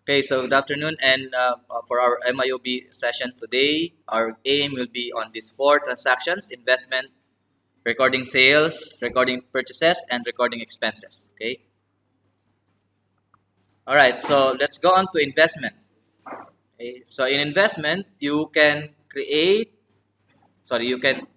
Okay, so good afternoon, and for our MIOB session today, our aim will be on these four transactions: investment, recording sales, recording purchases, and recording expenses. Okay. All right. So let's go on to investment. Okay. So in investment, you can create. Sorry, you can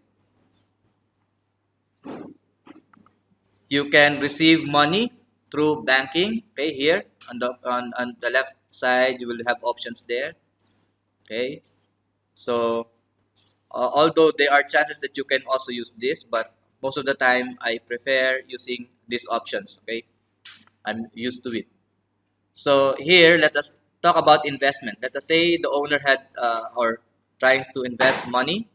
receive money through banking. Okay, here on the left side, you will have options there. Okay. So although there are chances that you can also use this, but most of the time I prefer using these options. Okay, I'm used to it. So here, let us talk about investment. Let us say the owner had or trying to invest money.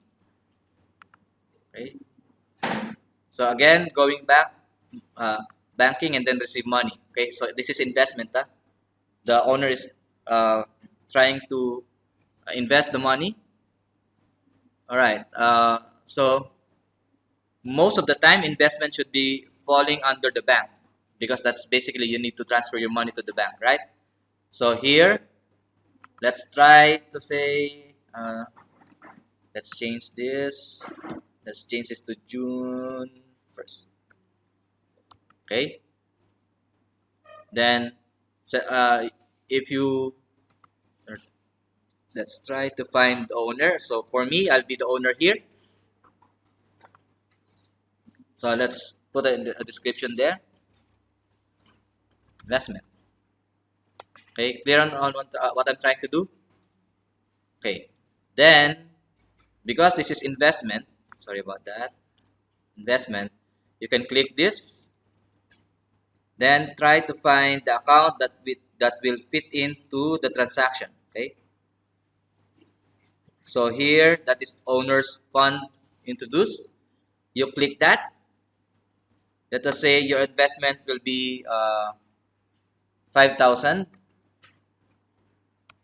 Okay, so again, going back, banking and then receive money. Okay, so this is investment. The owner is trying to invest the money. All right. So most of the time investment should be falling under the bank because that's basically you need to transfer your money to the bank, right? So here, let's try to say, let's change this. Let's change this to June 1st. Okay. Then, so, if you, let's try to find the owner. So for me, I'll be the owner here. So let's put a description there. Investment. Okay, clear on what I'm trying to do? Okay, then because this is investment, sorry about that, investment, you can click this, then try to find the account that will fit into the transaction. Okay, so here that is owner's fund introduced. You click that. Let us say your investment will be 5,000.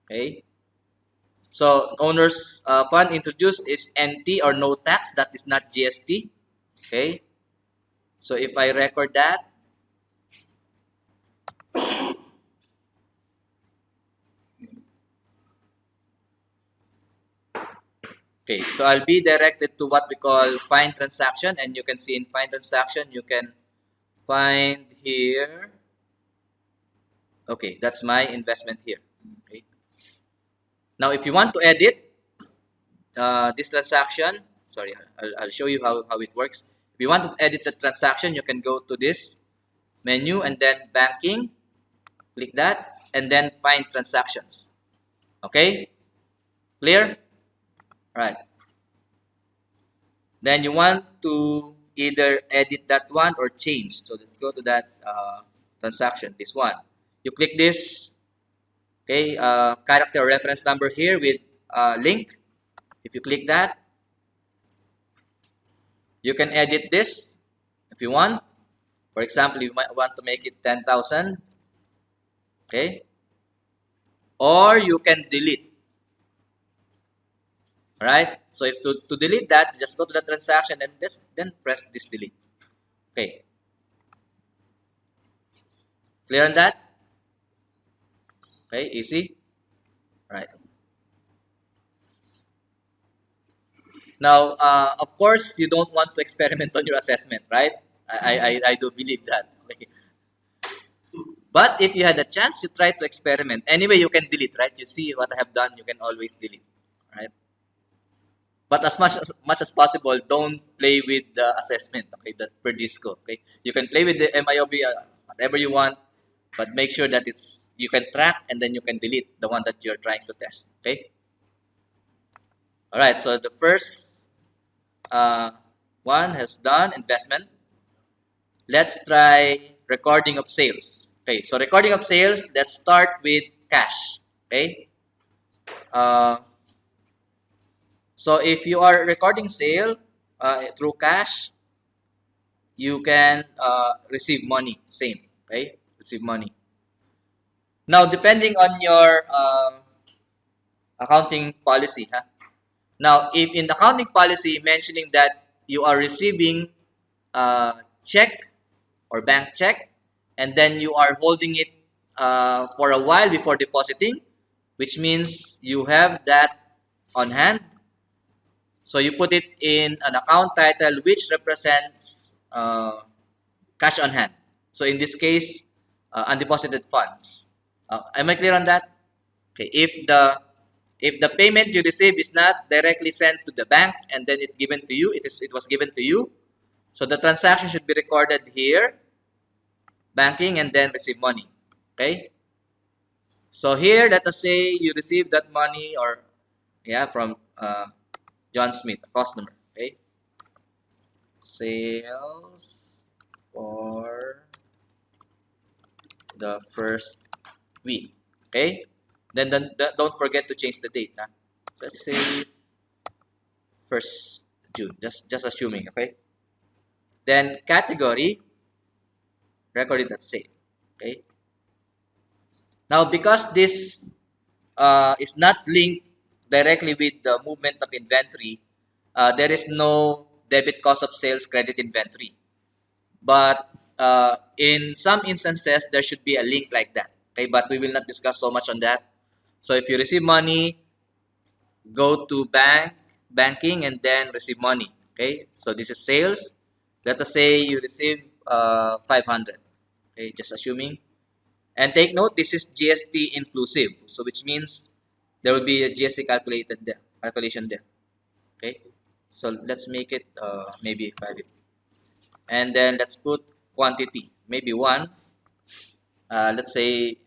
Okay. So owner's fund introduced is NT or no tax. That is not GST. Okay. So if I record that, okay. So I'll be directed to what we call find transaction, and you can see in find transaction you can find here. Okay, that's my investment here. Okay. Now if you want to edit this transaction, sorry, I'll show you how it works. If you want to edit the transaction, you can go to this menu and then banking, click that, and then find transactions. Okay, clear? All right. Then you want to either edit that one or change. So let's go to that transaction, this one. You click this, okay, character reference number here with link. If you click that, you can edit this if you want. For example, you might want to make it 10,000. Okay. Or you can delete. Alright. So if to delete that, just go to the transaction and then press this delete. Okay. Clear on that? Okay, easy. Alright. Now, of course, you don't want to experiment on your assessment, right? I do believe that. Okay. But if you had a chance, you try to experiment. Anyway, you can delete, right? You see what I have done, you can always delete, right? But as much as possible, don't play with the assessment, okay, that per disco, okay? You can play with the MIOB, whatever you want, but make sure that you can track and then you can delete the one that you're trying to test, okay? All right, so the first one has done investment. Let's try recording of sales. Okay, so recording of sales, let's start with cash. Okay. So if you are recording sale through cash, you can receive money. Same. Okay, receive money. Now, depending on your accounting policy, Now, if in the accounting policy mentioning that you are receiving check or bank check, and then you are holding it for a while before depositing, which means you have that on hand. So you put it in an account title which represents cash on hand. So in this case, undeposited funds. Am I clear on that? Okay. If the payment you receive is not directly sent to the bank and then it given to you, it was given to you. So the transaction should be recorded here, banking, and then receive money. Okay. So here, let us say you receive that money from John Smith, a customer. Okay. Sales for the first week. Okay. Then don't forget to change the date. Huh? Let's say 1st June. Just assuming. Okay. Then category, recorded at sale. Okay. Now, because this is not linked directly with the movement of inventory, there is no debit cost of sales credit inventory. But in some instances, there should be a link like that. Okay, but we will not discuss so much on that. So if you receive money, go to banking, and then receive money. Okay, so this is sales. Let us say you receive 500. Okay, just assuming. And take note, this is GST inclusive. So which means there will be a GST calculation there. Okay, so let's make it maybe 550. And then let's put quantity, maybe 1. Let's say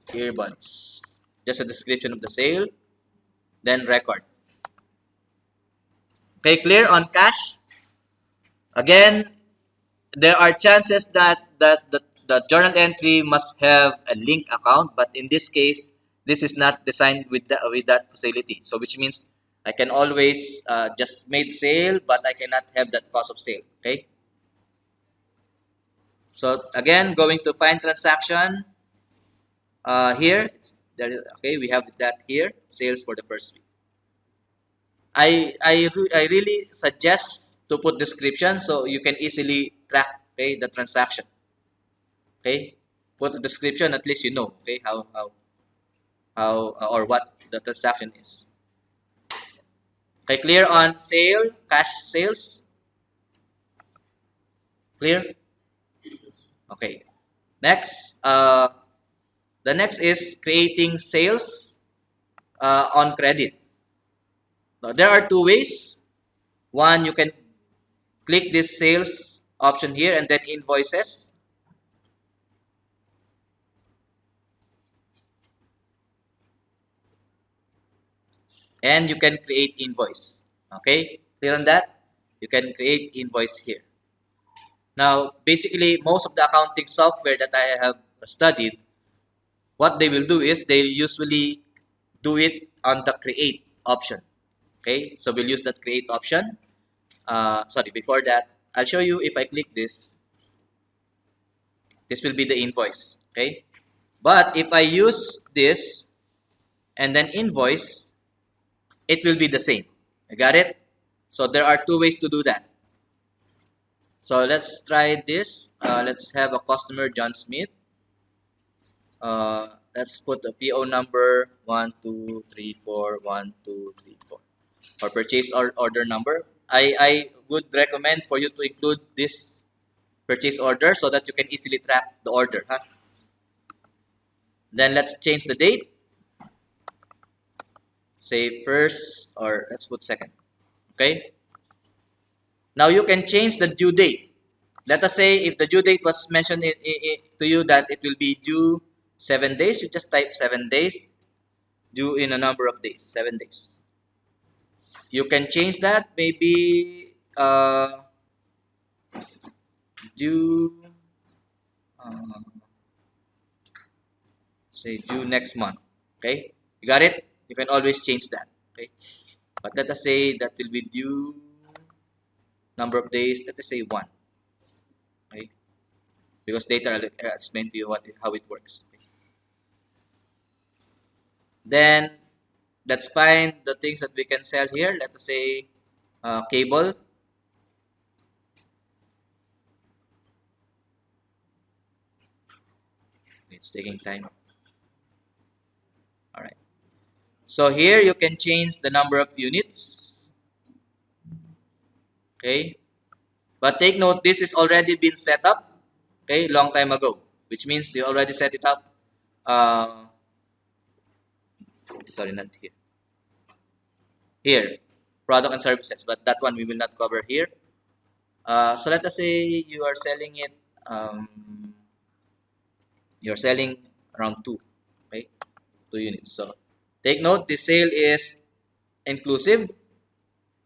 earbuds. Just a description of the sale. Then record. Okay, clear on cash? Again, there are chances that the journal entry must have a link account, but in this case, this is not designed with that facility. So which means I can always just made sale, but I cannot have that cost of sale. Okay. So again, going to find transaction. Here, okay, we have that here, sales for the first week. I really suggest to put description so you can easily track, okay, the transaction. Okay, put the description, at least you know, okay, how or what the transaction is. Okay, clear on sale, cash sales? Clear? Okay. Next, the next is creating sales on credit. Now, there are 2 ways. One, you can click this sales option here and then invoices. And you can create invoice. Okay, clear on that? You can create invoice here. Now, basically, most of the accounting software that I have studied, what they will do is they usually do it on the create option. Okay, so we'll use that create option. Before that, I'll show you if I click this. This will be the invoice. Okay, but if I use this and then invoice, it will be the same. You got it? So there are 2 ways to do that. So let's try this. Let's have a customer, John Smith. Let's put a PO number 12341234 or purchase order number. I would recommend for you to include this purchase order so that you can easily track the order. Huh? Then let's change the date. Say 1st, or let's put 2nd. Okay. Now you can change the due date. Let us say if the due date was mentioned to you that it will be due 7 days, you just type 7 days, due in a number of days, 7 days. You can change that, maybe due, say due next month. Okay, you got it? You can always change that. Okay, but let us say that will be due number of days, let us say 1. Okay, because later I'll explain to you how it works. Okay. Then let's find the things that we can sell here. Let us say cable. It's taking time. All right. So here you can change the number of units. Okay. But take note, this is already been set up, okay, long time ago, which means you already set it up. Sorry, not here. Here, product and services, but that one we will not cover here. So let us say you are selling it. You're selling around 2, okay, 2 units. So take note, the sale is inclusive,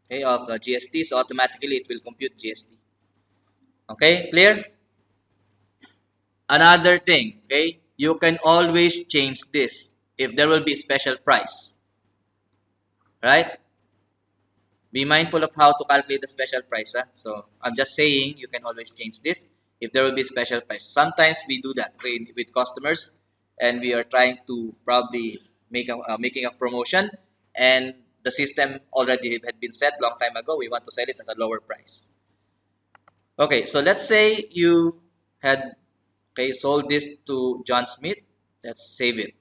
okay, of GST, so automatically it will compute GST. Okay, clear? Another thing, okay, you can always change this if there will be special price. Right? Be mindful of how to calculate the special price. Huh? So I'm just saying you can always change this if there will be special price. Sometimes we do that with customers, and we are trying to probably making a promotion, and the system already had been set long time ago. We want to sell it at a lower price. Okay, so let's say you had sold this to John Smith. Let's save it.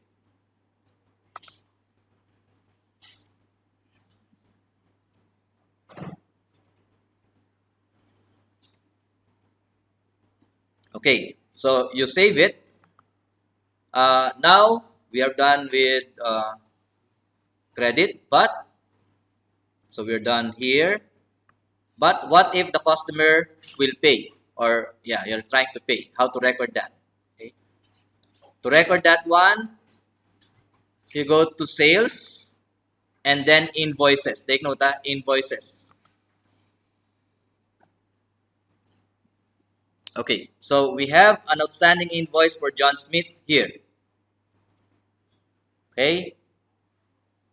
Okay, so you save it. Now we are done with credit, but so we're done here. But what if the customer will pay, or you're trying to pay? How to record that? Okay. To record that one, you go to sales and then invoices. Take note, invoices. Okay, so we have an outstanding invoice for John Smith here. Okay,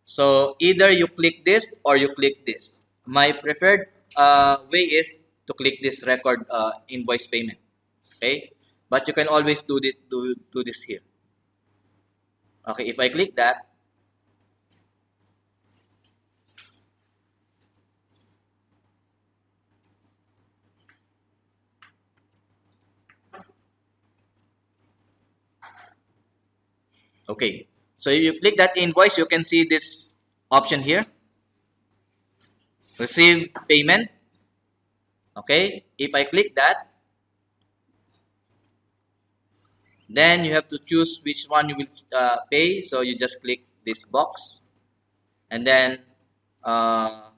so either you click this or you click this. My preferred way is to click this record invoice payment. Okay, but you can always do this here. Okay, if I click that, okay, so if you click that invoice, you can see this option here, receive payment. Okay, if I click that, then you have to choose which one you will pay. So you just click this box, and then of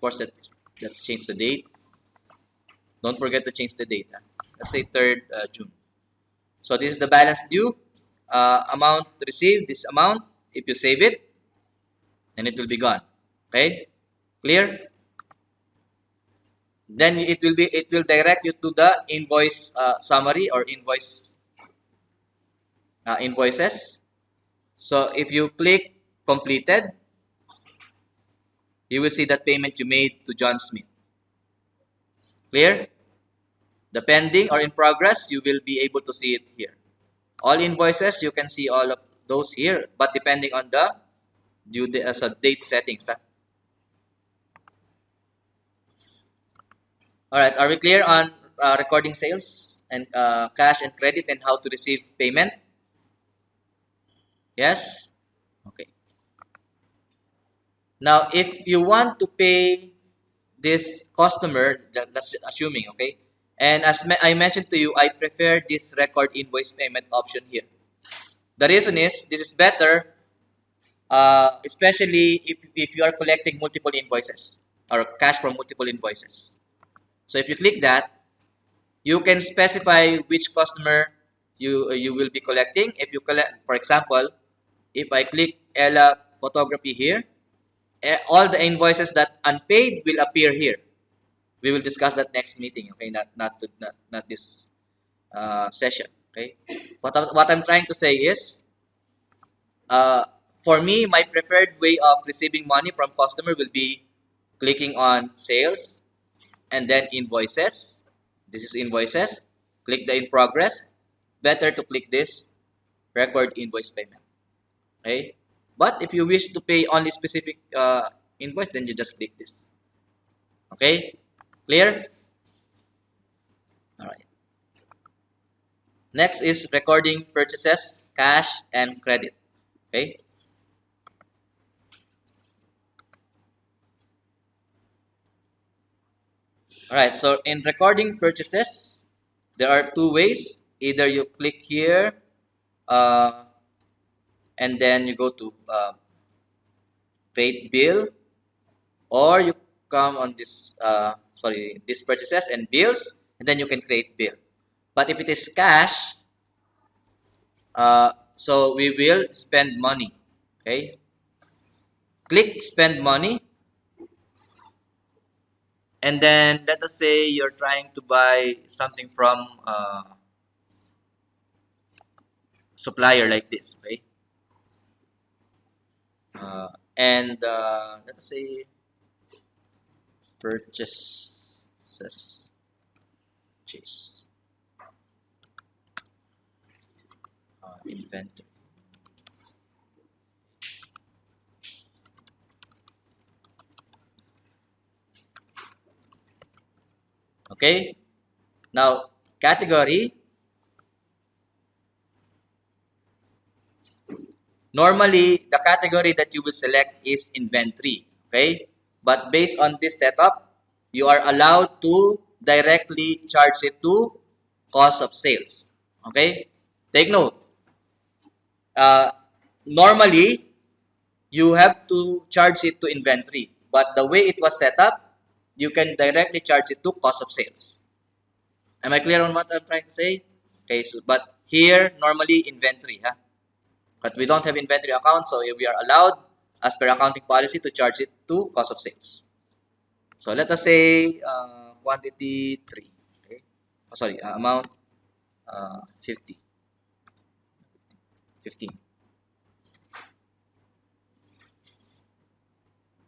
course let's change the date. Don't forget to change the date. Let's say 3rd June. So this is the balance due. Amount received, this amount. If you save it, then it will be gone. Okay, clear? Then it will direct you to the invoice summary or invoices. So if you click completed, you will see that payment you made to John Smith. Clear? The pending or in progress, you will be able to see it here. All invoices, you can see all of those here, but depending on the date settings. All right, are we clear on recording sales and cash and credit and how to receive payment? Yes? Okay. Now, if you want to pay this customer, that's assuming, okay? And as I mentioned to you, I prefer this record invoice payment option here. The reason is, this is better, especially if you are collecting multiple invoices or cash from multiple invoices. So if you click that, you can specify which customer you will be collecting. If you collect, for example, if I click Ella Photography here, all the invoices that unpaid will appear here. We will discuss that next meeting. Okay, not this session. Okay, what I'm trying to say is, for me, my preferred way of receiving money from customer will be clicking on sales and then invoices. This is invoices. Click the in progress. Better to click this record invoice payment. Okay, but if you wish to pay only specific invoice, then you just click this. Okay, clear? All right. Next is recording purchases, cash, and credit. Okay. All right. So in recording purchases, there are two ways. Either you click here, uh, and then you go to create bill, or you come on this this purchases and bills, and then you can create bill. But if it is cash, so we will spend money. Okay. Click spend money, and then let us say you're trying to buy something from supplier like this. Okay. And let us say purchases, chase, inventory. Okay. Now category. Normally, the category that you will select is inventory. Okay. But based on this setup, you are allowed to directly charge it to cost of sales. Okay. Take note. Uh, Normally, you have to charge it to inventory. But the way it was set up, you can directly charge it to cost of sales. Am I clear on what I'm trying to say? Okay, so, but here, normally inventory. Huh? But we don't have inventory account, so we are allowed, as per accounting policy, to charge it to cost of sales. So let us say quantity 3. Okay? Oh, sorry, amount 50. 15.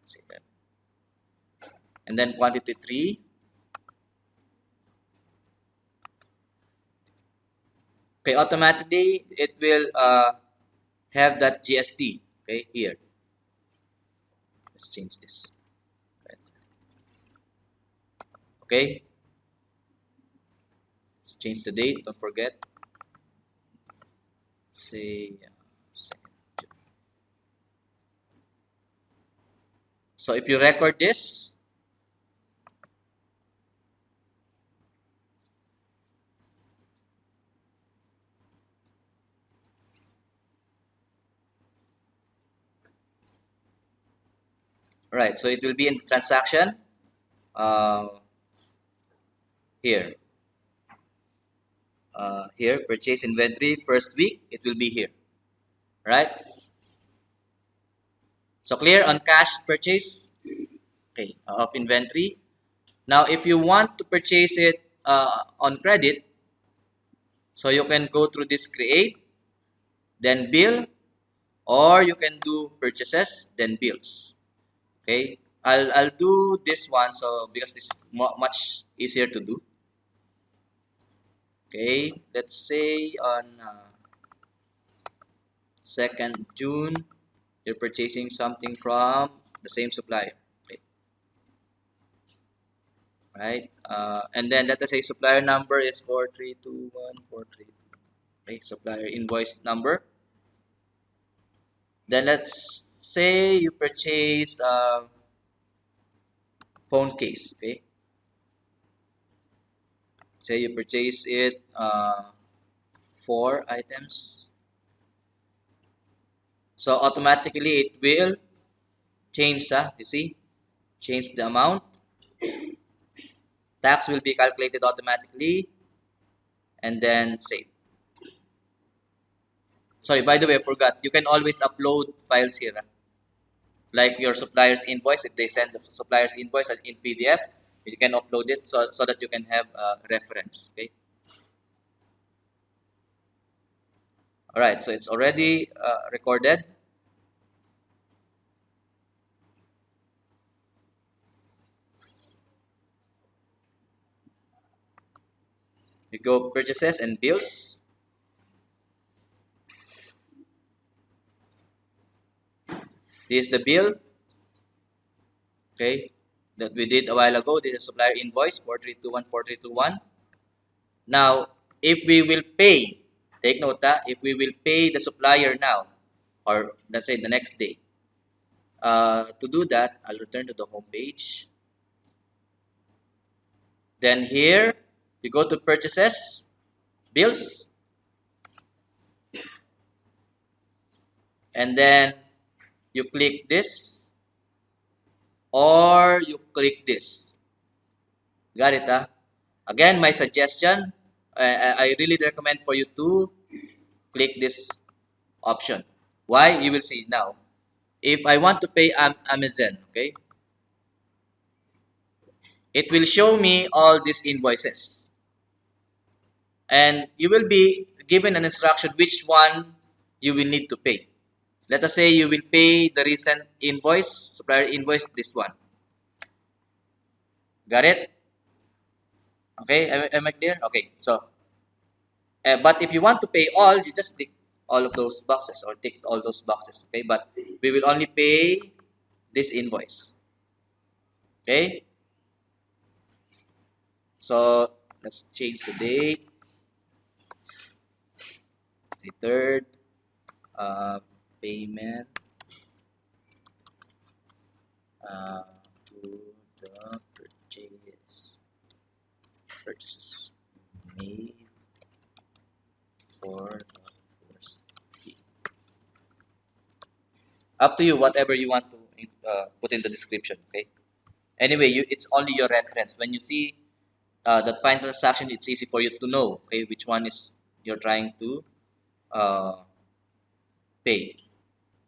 Say that. And then quantity 3. Okay, automatically it will have that GST. Okay, here. Let's change this. Right. Okay. Let's change the date. Don't forget. Say second. So if you record this, right? So it will be in the transaction here. Here, purchase inventory first week. It will be here, right? So clear on cash purchase, okay, of inventory. Now, if you want to purchase it on credit, so you can go through this create, then bill, or you can do purchases, then bills. Okay, I'll do this one so because this is much easier to do. Okay, let's say on 2nd June, you're purchasing something from the same supplier. Okay, right? And then let us say supplier number is 4321432. Okay, supplier invoice number. Then let's say you purchase phone case. Okay, say you purchase it 4 items. So automatically it will change. You see, change the amount. Tax will be calculated automatically, and then save. Sorry, by the way, I forgot. You can always upload files here. Like your supplier's invoice, if they send the supplier's invoice in PDF, you can upload it so that you can have a reference. Okay. All right, so it's already recorded. We go purchases and bills. This is the bill. Okay, that we did a while ago. This is supplier invoice 43214321. Now, if we will pay, take note that if we will pay the supplier now, or let's say the next day, to do that, I'll return to the home page. Then here, you go to purchases, bills, and then you click this, or you click this. Got it, huh? Again, my suggestion, I really recommend for you to click this option. Why? You will see now. If I want to pay Amazon, okay, it will show me all these invoices. And you will be given an instruction which one you will need to pay. Let us say you will pay the recent invoice, supplier invoice, this one. Got it? Okay, am I clear? Okay, so, but if you want to pay all, you just click all of those boxes or tick all those boxes. Okay, but we will only pay this invoice. Okay, so let's change the date. The third, payment to the purchases made for the first week. Up to you, whatever you want to put in the description. Okay. Anyway, it's only your reference. When you see that fine transaction, it's easy for you to know, okay, which one is you're trying to pay.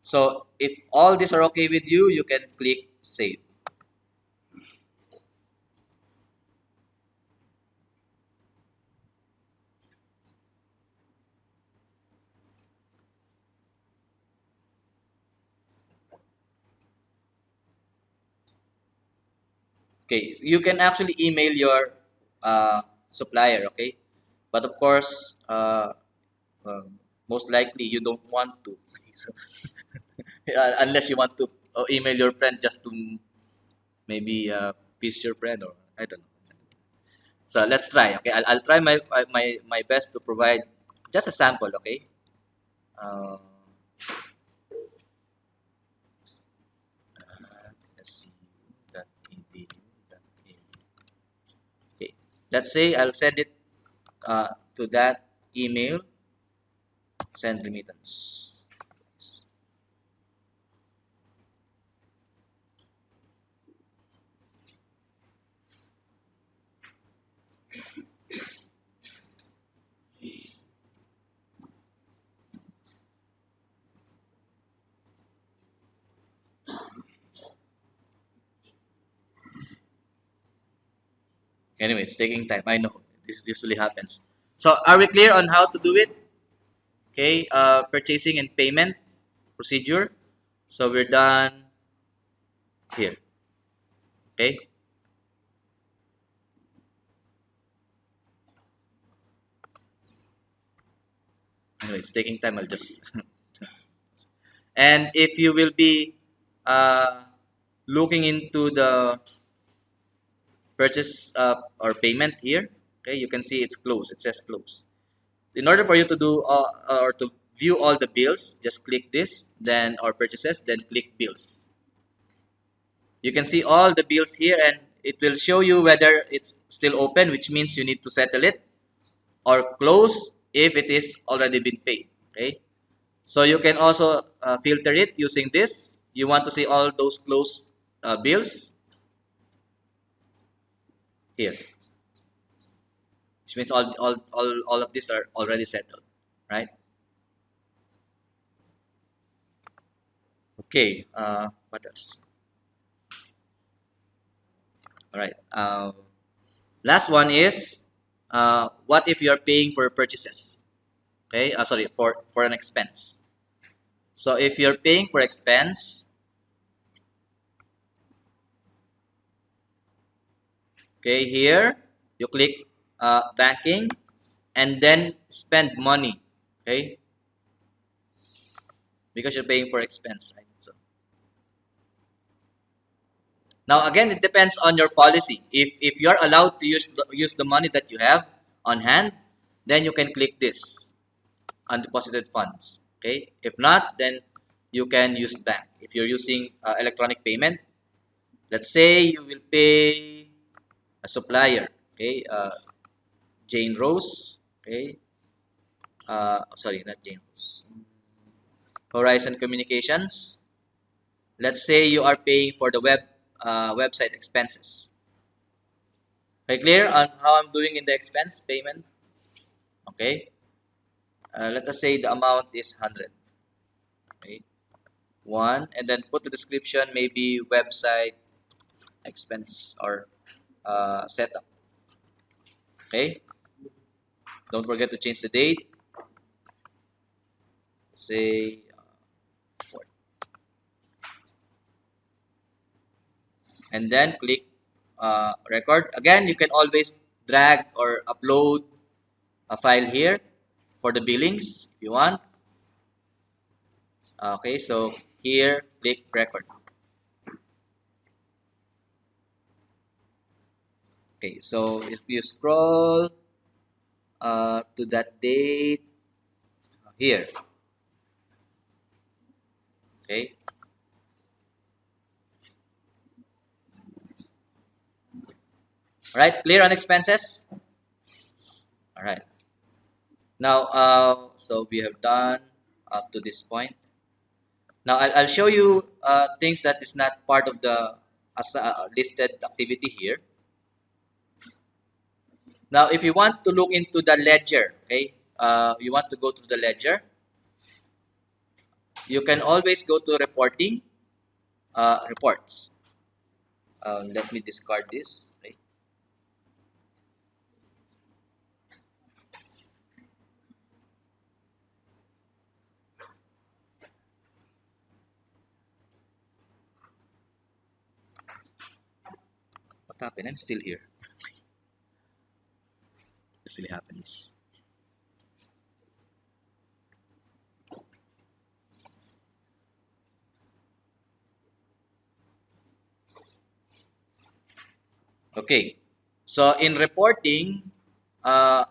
So if all these are okay with you, you can click save. Okay, you can actually email your supplier, okay, but of course, most likely you don't want to. So, unless you want to email your friend just to maybe piss your friend, or I don't know. So let's try. Okay, I'll try my best to provide just a sample. Okay. Let's see. Okay. Let's say I'll send it to that email. Send remittance. Anyway, it's taking time. I know this usually happens. So, are we clear on how to do it? Okay, purchasing and payment procedure. So we're done here. Okay. Anyway, it's taking time. I'll just. And if you will be looking into the purchase or payment here, okay, you can see it's closed. It says close. In order for you to do or to view all the bills, just click this, then or purchases, then click bills. You can see all the bills here, and it will show you whether it's still open, which means you need to settle it, or close if it is already been paid. Okay, so you can also filter it using this. You want to see all those closed bills here, which means all of these are already settled, right? Okay, what else? All right. Last one is what if you're paying for purchases? Okay, sorry, for an expense. So if you're paying for expense, okay, here you click banking and then spend money, okay, because you're paying for expense, right? So now again, it depends on your policy. If you're allowed to use the money that you have on hand, then you can click this undeposited funds. Okay, if not, then you can use bank. If you're using electronic payment, let's say you will pay a supplier, okay, Jane Rose, okay, sorry, not Jane Rose, Horizon Communications. Let's say you are paying for the website expenses. Okay, clear on how I'm doing in the expense payment? Okay, let us say the amount is 100. Okay, 1, and then put the description, maybe website expense or setup. Okay, don't forget to change the date. Say 4. And then click record. Again, you can always drag or upload a file here for the billings if you want. Okay, so here click record. Okay, so if you scroll to that date here, okay, all right, clear on expenses. All right, now so we have done up to this point. Now I'll show you things that is not part of the listed activity here. Now, if you want to look into the ledger, okay, you want to go to the ledger, you can always go to reporting, reports. Let me discard this. Okay. What happened? I'm still here. This really happens. Okay, so in reporting, I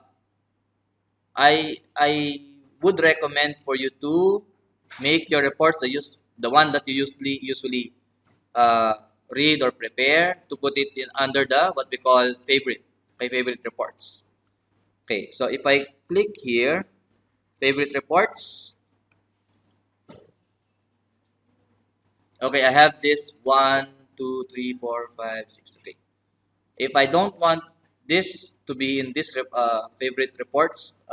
would recommend for you to make your reports the one that you usually uh, read or prepare, to put it in under the what we call favorite reports. Okay, so if I click here, favorite reports. Okay, I have this 1, 2, 3, 4, 5, 6. Okay, if I don't want this to be in this favorite reports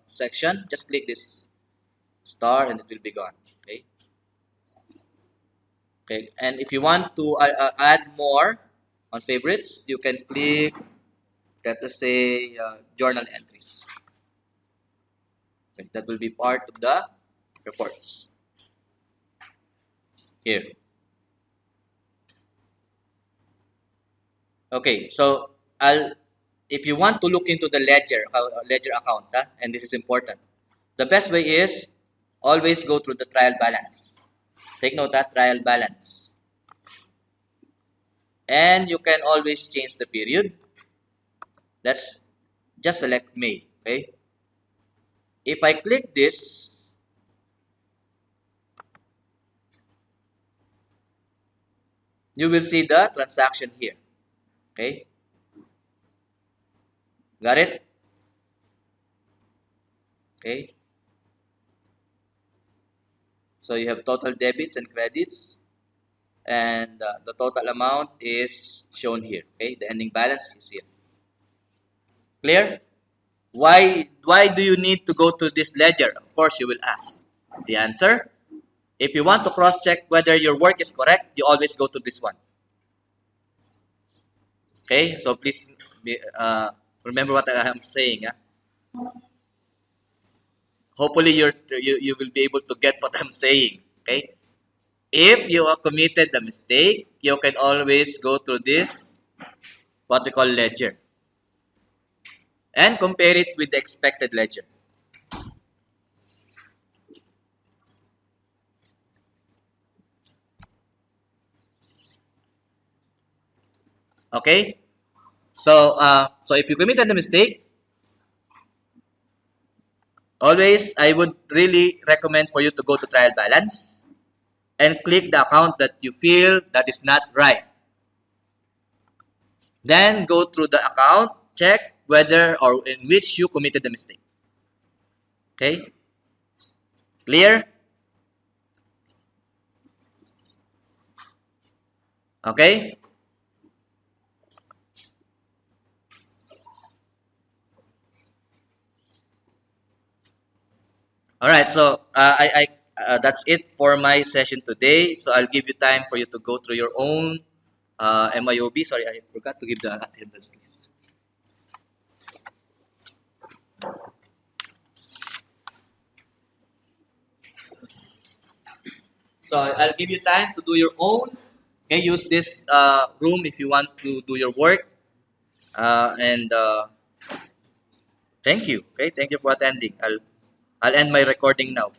section, just click this star and it will be gone. Okay. Okay, and if you want to add more on favorites, you can click, let us say, journal entries. Okay, that will be part of the reports here. Okay, so if you want to look into the ledger account, and this is important, the best way is always go through the trial balance. Take note that trial balance. And you can always change the period. Let's just select May. Okay. If I click this, you will see the transaction here. Okay. Got it? Okay. So you have total debits and credits, and the total amount is shown here. Okay. The ending balance is here. Clear? Why do you need to go to this ledger? Of course, you will ask. The answer: if you want to cross-check whether your work is correct, you always go to this one. Okay, so please remember what I am saying. Hopefully, you will be able to get what I'm saying. Okay, if you have committed a mistake, you can always go to this what we call ledger and compare it with the expected ledger. Okay, so if you committed a mistake, always, I would really recommend for you to go to trial balance and click the account that you feel that is not right. Then go through the account, check whether or in which you committed the mistake. Okay? Clear? Okay? Alright, so that's it for my session today. So I'll give you time for you to go through your own MIOB. Sorry, I forgot to give the attendance list. So I'll give you time to do your own. Okay, use this room if you want to do your work. And thank you. Okay, thank you for attending. I'll end my recording now.